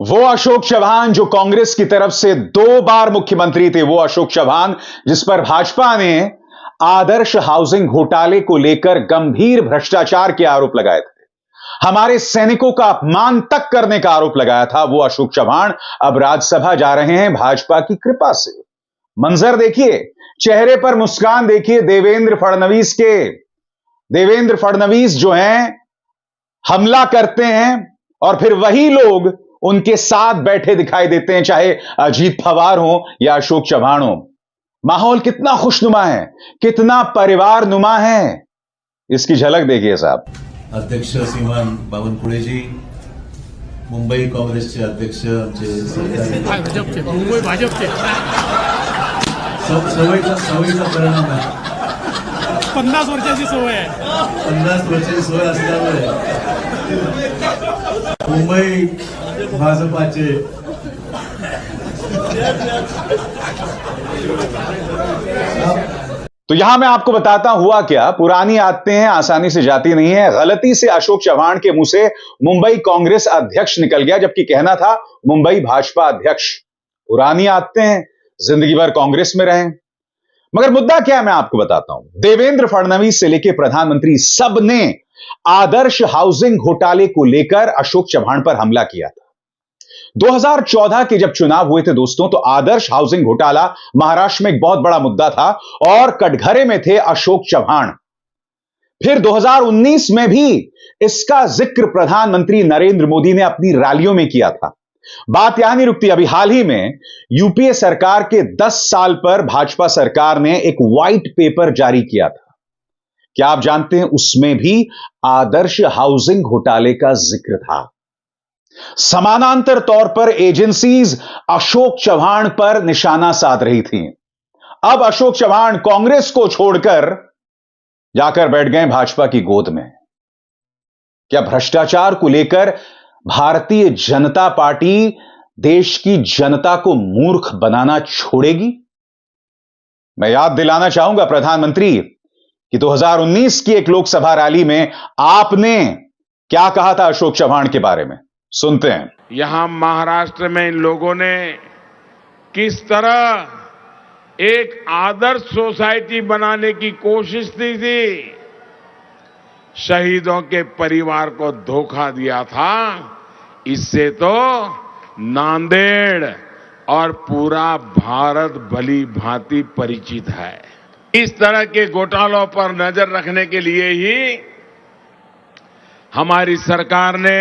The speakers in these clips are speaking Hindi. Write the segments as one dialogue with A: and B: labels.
A: वो अशोक चव्हाण जो कांग्रेस की तरफ से 2 बार मुख्यमंत्री थे, वो अशोक चव्हाण जिस पर भाजपा ने आदर्श हाउसिंग घोटाले को लेकर गंभीर भ्रष्टाचार के आरोप लगाए थे, हमारे सैनिकों का अपमान तक करने का आरोप लगाया था, वो अशोक चव्हाण अब राज्यसभा जा रहे हैं भाजपा की कृपा से। मंजर देखिए, चेहरे पर मुस्कान देखिए देवेंद्र फडणवीस के। देवेंद्र फडणवीस जो हैं हमला करते हैं और फिर वही लोग उनके साथ बैठे दिखाई देते हैं, चाहे अजीत पवार हो या अशोक चव्हाण हो। माहौल कितना खुशनुमा है, कितना परिवार नुमा है, इसकी झलक देखिए साहब।
B: अध्यक्ष श्रीमान बावनकुळेजी, मुंबई काँग्रेसचे अध्यक्ष आमचे
C: मुंबई भाजपचे
B: सवयीचा परिणाम आहे।
C: 50 वर्षाची सवय आहे।
B: 50 वर्षाची सवय असल्यामुळे मुंबई भाजपाचे
A: तो यहां मैं आपको बताता हुआ क्या, पुरानी आदतें हैं, आसानी से जाती नहीं है। गलती से अशोक चव्हाण के मुंह से मुंबई कांग्रेस अध्यक्ष निकल गया, जबकि कहना था मुंबई भाजपा अध्यक्ष। पुरानी आदतें हैं, जिंदगी भर कांग्रेस में रहें। मगर मुद्दा क्या है मैं आपको बताता हूं। देवेंद्र फडणवीस से लेकर प्रधानमंत्री सबने आदर्श हाउसिंग घोटाले को लेकर अशोक चव्हाण पर हमला किया था। 2014 के जब चुनाव हुए थे दोस्तों, तो आदर्श हाउसिंग घोटाला महाराष्ट्र में एक बहुत बड़ा मुद्दा था और कटघरे में थे अशोक चव्हाण। फिर 2019 में भी इसका जिक्र प्रधानमंत्री नरेंद्र मोदी ने अपनी रैलियों में किया था। बात यहां नहीं रुकती। अभी हाल ही में यूपीए सरकार के 10 साल पर भाजपा सरकार ने एक व्हाइट पेपर जारी किया था। क्या आप जानते हैं उसमें भी आदर्श हाउसिंग घोटाले का जिक्र था। समानांतर तौर पर एजेंसीज अशोक चव्हाण पर निशाना साध रही थीं। अब अशोक चव्हाण कांग्रेस को छोड़कर जाकर बैठ गए भाजपा की गोद में। क्या भ्रष्टाचार को लेकर भारतीय जनता पार्टी देश की जनता को मूर्ख बनाना छोड़ेगी? मैं याद दिलाना चाहूंगा प्रधानमंत्री कि 2019 की एक लोकसभा रैली में आपने क्या कहा था अशोक चव्हाण के बारे में, सुनते हैं।
D: यहां महाराष्ट्र में इन लोगों ने किस तरह एक आदर्श सोसाइटी बनाने की कोशिश की थी, शहीदों के परिवार को धोखा दिया था। इससे तो नांदेड़ और पूरा भारत भली भांति परिचित है। इस तरह के घोटालों पर नजर रखने के लिए ही हमारी सरकार ने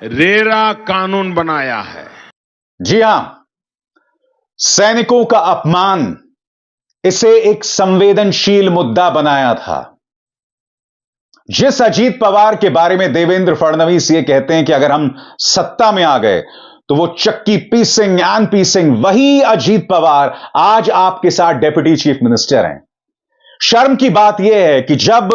D: रेरा कानून बनाया है।
A: जी हां, सैनिकों का अपमान, इसे एक संवेदनशील मुद्दा बनाया था। जिस अजीत पवार के बारे में देवेंद्र फडणवीस ये कहते हैं कि अगर हम सत्ता में आ गए तो वो चक्की पीसेंगे, एन पीसेंगे, वही अजीत पवार आज आपके साथ डेप्यूटी चीफ मिनिस्टर हैं। शर्म की बात यह है कि जब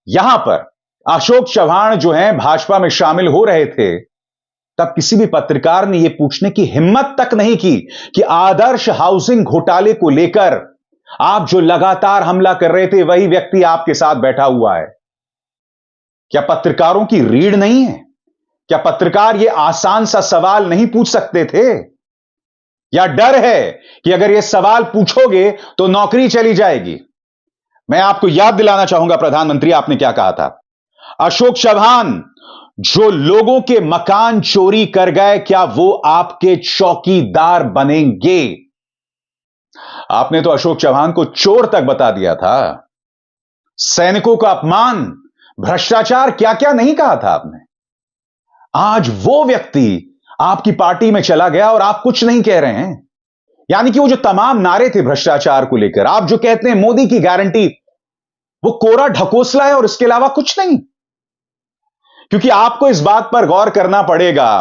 A: यहां पर अशोक चव्हाण जो हैं भाजपा में शामिल हो रहे थे, तब किसी भी पत्रकार ने यह पूछने की हिम्मत तक नहीं की कि आदर्श हाउसिंग घोटाले को लेकर आप जो लगातार हमला कर रहे थे, वही व्यक्ति आपके साथ बैठा हुआ है। क्या पत्रकारों की रीढ़ नहीं है? क्या पत्रकार यह आसान सा सवाल नहीं पूछ सकते थे? या डर है कि अगर यह सवाल पूछोगे तो नौकरी चली जाएगी? मैं आपको याद दिलाना चाहूंगा प्रधानमंत्री, आपने क्या कहा था। अशोक चव्हाण जो लोगों के मकान चोरी कर गए, क्या वो आपके चौकीदार बनेंगे? आपने तो अशोक चव्हाण को चोर तक बता दिया था। सैनिकों का अपमान, भ्रष्टाचार, क्या क्या नहीं कहा था आपने। आज वो व्यक्ति आपकी पार्टी में चला गया और आप कुछ नहीं कह रहे हैं। यानी कि वो जो तमाम नारे थे भ्रष्टाचार को लेकर, आप जो कहते हैं मोदी की गारंटी, वो कोरा ढकोसला है और इसके अलावा कुछ नहीं। क्योंकि आपको इस बात पर गौर करना पड़ेगा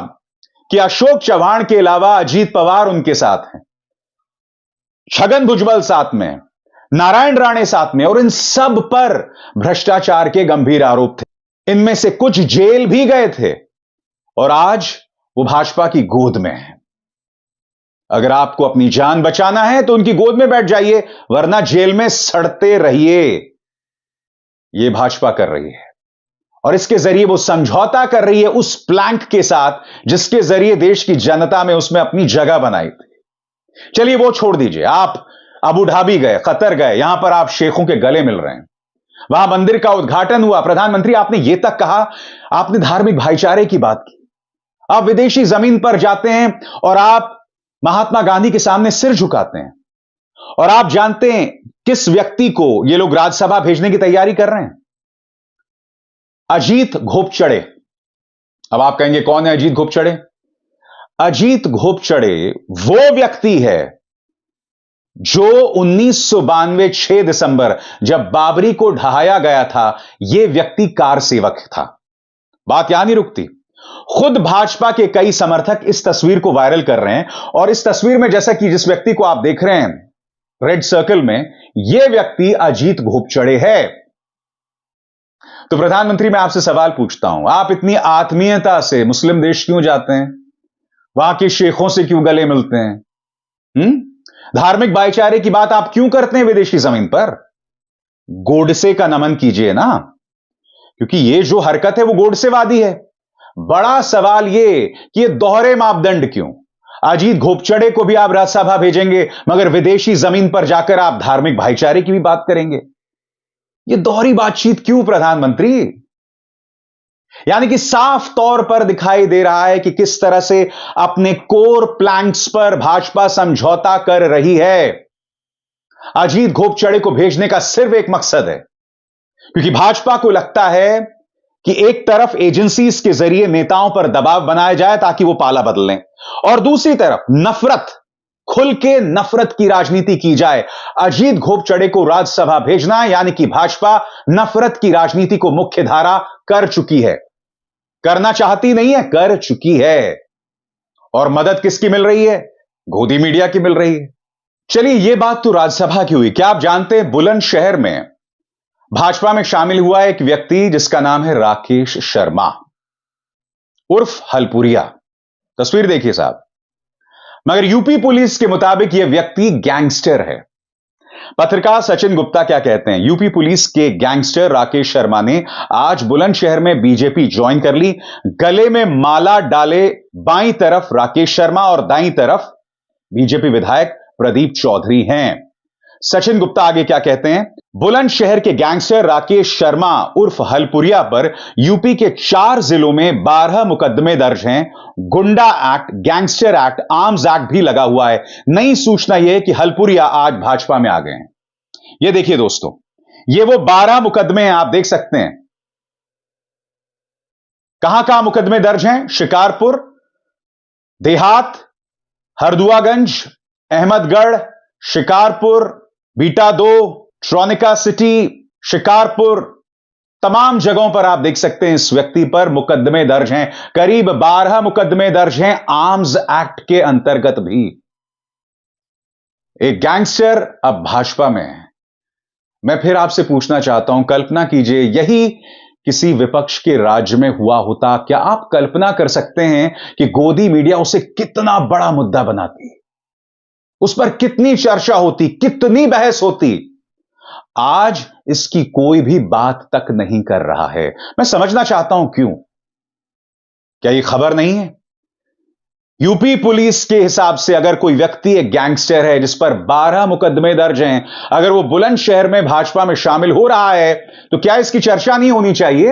A: कि अशोक चव्हाण के अलावा अजीत पवार उनके साथ हैं, छगन भुजबल साथ में, नारायण राणे साथ में, और इन सब पर भ्रष्टाचार के गंभीर आरोप थे। इनमें से कुछ जेल भी गए थे और आज वो भाजपा की गोद में है। अगर आपको अपनी जान बचाना है तो उनकी गोद में बैठ जाइए, वरना जेल में सड़ते रहिए। ये भाजपा कर रही है और इसके जरिए वो समझौता कर रही है उस प्लैंक के साथ जिसके जरिए देश की जनता में उसमें अपनी जगह बनाई थी। चलिए वो छोड़ दीजिए, आप अबू धाबी गए, कतर गए, यहां पर आप शेखों के गले मिल रहे हैं, वहां मंदिर का उद्घाटन हुआ, प्रधानमंत्री आपने यह तक कहा, आपने धार्मिक भाईचारे की बात की। आप विदेशी जमीन पर जाते हैं और आप महात्मा गांधी के सामने सिर झुकाते हैं, और आप जानते हैं किस व्यक्ति को ये लोग राज्यसभा भेजने की तैयारी कर रहे हैं? अजीत घोपचड़े। अब आप कहेंगे कौन है अजीत घोपचड़े? अजीत घोपचड़े वो व्यक्ति है जो 1992 6 दिसंबर जब बाबरी को ढहाया गया था, यह व्यक्ति कार सेवक था। बात यहां नहीं रुकती, खुद भाजपा के कई समर्थक इस तस्वीर को वायरल कर रहे हैं, और इस तस्वीर में जैसा कि जिस व्यक्ति को आप देख रहे हैं रेड सर्कल में, यह व्यक्ति अजीत घोपचड़े है। तो प्रधानमंत्री, मैं आपसे सवाल पूछता हूं, आप इतनी आत्मीयता से मुस्लिम देश क्यों जाते हैं? वहां के शेखों से क्यों गले मिलते हैं? धार्मिक भाईचारे की बात आप क्यों करते हैं विदेशी जमीन पर? गोडसे का नमन कीजिए ना, क्योंकि यह जो हरकत है वो गोडसेवादी है। बड़ा सवाल यह कि ये दोहरे मापदंड क्यों? अजीत घोपचड़े को भी आप राज्यसभा भेजेंगे, मगर विदेशी जमीन पर जाकर आप धार्मिक भाईचारे की भी बात करेंगे। यह दोहरी बातचीत क्यों प्रधानमंत्री? यानी कि साफ तौर पर दिखाई दे रहा है कि किस तरह से अपने कोर प्लैंक्स पर भाजपा समझौता कर रही है। अजीत घोपचड़े को भेजने का सिर्फ एक मकसद है, क्योंकि भाजपा को लगता है कि एक तरफ एजेंसीज के जरिए नेताओं पर दबाव बनाया जाए ताकि वो पाला बदल लें, और दूसरी तरफ नफरत, खुल के नफरत की राजनीति की जाए। अजीत घोपचड़े को राज्यसभा भेजना यानी कि भाजपा नफरत की राजनीति को मुख्य धारा कर चुकी है, करना चाहती नहीं है, कर चुकी है। और मदद किसकी मिल रही है? गोदी मीडिया की मिल रही है। चलिए यह बात तो राज्यसभा की हुई। क्या आप जानते हैं बुलंदशहर में भाजपा में शामिल हुआ एक व्यक्ति जिसका नाम है राकेश शर्मा उर्फ हलपुरिया। तस्वीर देखिए साहब। मगर यूपी पुलिस के मुताबिक यह व्यक्ति गैंगस्टर है। पत्रकार सचिन गुप्ता क्या कहते हैं? यूपी पुलिस के गैंगस्टर राकेश शर्मा ने आज बुलंदशहर में बीजेपी ज्वाइन कर ली। गले में माला डाले बाईं तरफ राकेश शर्मा और दाईं तरफ बीजेपी विधायक प्रदीप चौधरी हैं। सचिन गुप्ता आगे क्या कहते हैं? बुलंदशहर के गैंगस्टर राकेश शर्मा उर्फ हलपुरिया पर यूपी के 4 जिलों में 12 मुकदमे दर्ज हैं। गुंडा act, gangster act, arms act भी लगा हुआ है। नई सूचना यह है कि हलपुरिया आज भाजपा में आ गए हैं। यह देखिए दोस्तों, ये वो 12 मुकदमे हैं, आप देख सकते हैं। कहां कहां मुकदमे दर्ज हैं? शिकारपुर, देहात, हरदुआगंज, अहमदगढ़, शिकारपुर, बीटा 2, ट्रोनिका सिटी, शिकारपुर, तमाम जगहों पर आप देख सकते हैं इस व्यक्ति पर मुकदमे दर्ज हैं। करीब 12 मुकदमे दर्ज हैं आर्म्स एक्ट के अंतर्गत भी। एक गैंगस्टर अब भाजपा में है। मैं फिर आपसे पूछना चाहता हूं, कल्पना कीजिए यही किसी विपक्ष के राज्य में हुआ होता। क्या आप कल्पना कर सकते हैं कि गोदी मीडिया उसे कितना बड़ा मुद्दा बनाती, उस पर कितनी चर्चा होती, कितनी बहस होती? आज इसकी कोई भी बात तक नहीं कर रहा है। मैं समझना चाहता हूं क्यों? क्या यह खबर नहीं है? यूपी पुलिस के हिसाब से अगर कोई व्यक्ति एक गैंगस्टर है जिस पर 12 मुकदमे दर्ज हैं, अगर वो बुलंदशहर में भाजपा में शामिल हो रहा है, तो क्या इसकी चर्चा नहीं होनी चाहिए?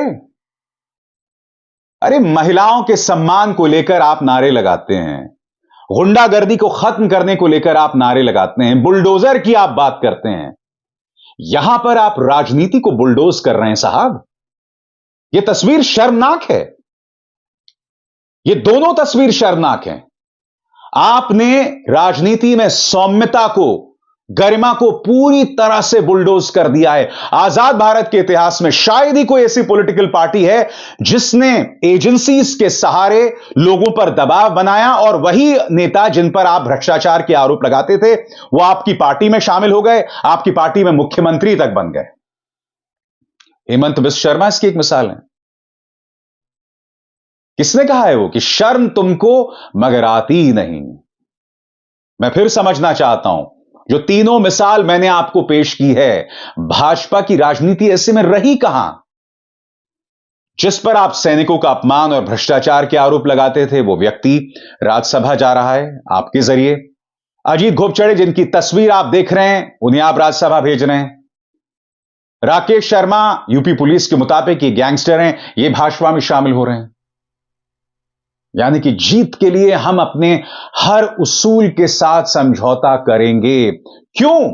A: अरे महिलाओं के सम्मान को लेकर आप नारे लगाते हैं, गुंडागर्दी को खत्म करने को लेकर आप नारे लगाते हैं, बुलडोजर की आप बात करते हैं। यहां पर आप राजनीति को बुलडोज कर रहे हैं साहब। यह तस्वीर शर्मनाक है। ये दोनों तस्वीर शर्मनाक हैं। आपने राजनीति में सौम्यता को, गरिमा को पूरी तरह से बुलडोज कर दिया है। आजाद भारत के इतिहास में शायद ही कोई ऐसी पॉलिटिकल पार्टी है जिसने एजेंसीज के सहारे लोगों पर दबाव बनाया, और वही नेता जिन पर आप भ्रष्टाचार के आरोप लगाते थे वो आपकी पार्टी में शामिल हो गए, आपकी पार्टी में मुख्यमंत्री तक बन गए। हेमंत बिस्व शर्मा इसकी एक मिसाल है। किसने कहा है वो कि शर्म तुमको मगर आती ही नहीं? मैं फिर समझना चाहता हूं, जो तीनों मिसाल मैंने आपको पेश की है, भाजपा की राजनीति ऐसे में रही कहां? जिस पर आप सैनिकों का अपमान और भ्रष्टाचार के आरोप लगाते थे, वो व्यक्ति राज्यसभा जा रहा है आपके जरिए। अजीत घोपचड़े, जिनकी तस्वीर आप देख रहे हैं, उन्हें आप राज्यसभा भेज रहे हैं। राकेश शर्मा यूपी पुलिस के मुताबिक ये गैंगस्टर हैं, ये भाजपा में शामिल हो रहे हैं। यानी कि जीत के लिए हम अपने हर उसूल के साथ समझौता करेंगे। क्यों?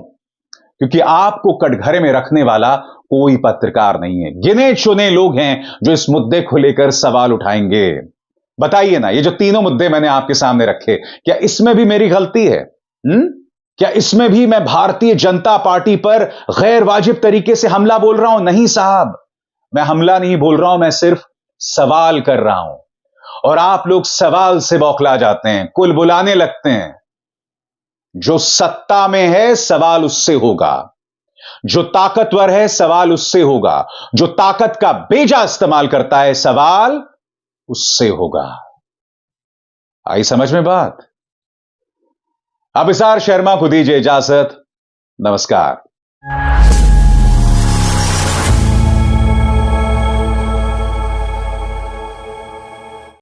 A: क्योंकि आपको कटघरे में रखने वाला कोई पत्रकार नहीं है। गिने चुने लोग हैं जो इस मुद्दे को लेकर सवाल उठाएंगे। बताइए ना, ये जो तीनों मुद्दे मैंने आपके सामने रखे, क्या इसमें भी मेरी गलती है? क्या इसमें भी मैं भारतीय जनता पार्टी पर गैर वाजिब तरीके से हमला बोल रहा हूं? नहीं साहब, मैं हमला नहीं बोल रहा हूं, मैं सिर्फ सवाल कर रहा हूं। और आप लोग सवाल से बौखला जाते हैं, कुल बुलाने लगते हैं। जो सत्ता में है, सवाल उससे होगा। जो ताकतवर है, सवाल उससे होगा। जो ताकत का बेजा इस्तेमाल करता है, सवाल उससे होगा। आई समझ में बात? अभिसार शर्मा को दीजिए इजाजत। नमस्कार।